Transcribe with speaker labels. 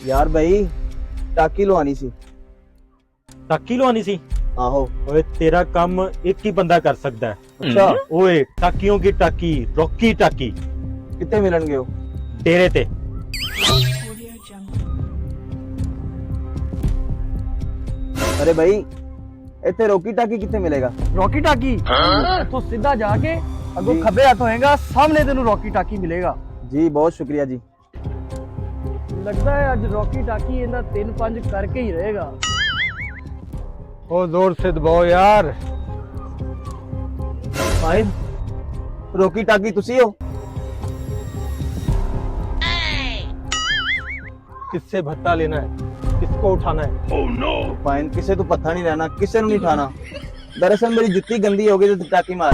Speaker 1: यार भाई टाकी लवानी सी।
Speaker 2: टाकी लवानी सी?
Speaker 1: आहो।
Speaker 2: ओए तेरा काम एक ही बंदा कर सकता है।
Speaker 1: अच्छा
Speaker 2: ओए टाकियों की टाकी, रॉकी टाकी।
Speaker 1: कितने मिलणगे हो?
Speaker 2: डेरे ते।
Speaker 1: अरे भाई इतने रोकी टाकी कितने मिलेगा?
Speaker 3: ਰੌਕੀ ਟਾਕੀ ਇੱਥੋਂ ਸਿੱਧਾ ਜਾ ਕੇ ਅੱਗੋਂ
Speaker 1: ਜੀ।
Speaker 3: ਖੱਬੇ ਹੱਥ ਹੋਏਗਾ, ਸਾਹਮਣੇ ਤੈਨੂੰ ਰੌਕੀ ਟਾਕੀ ਮਿਲੇਗਾ।
Speaker 1: जी बहुत शुक्रिया जी।
Speaker 3: ਲੱਗਦਾ ਹੈ ਅੱਜ ਰੌਕੀ ਟਾਕੀ ਇਹਦਾ 3-5 ਕਰਕੇ ਹੀ ਰਹੇਗਾ।
Speaker 4: ओ जोर से दबाओ यार।
Speaker 1: साहिब रोकी टाकी तुसी हो?
Speaker 4: किससे भत्ता लेना है, किसको उठाना है?
Speaker 1: फाइन किसे तो पत्थर नहीं रहना, किसे नहीं उठाना। दरअसल मेरी जुत्ती गंदी हो गई तो टाकी मार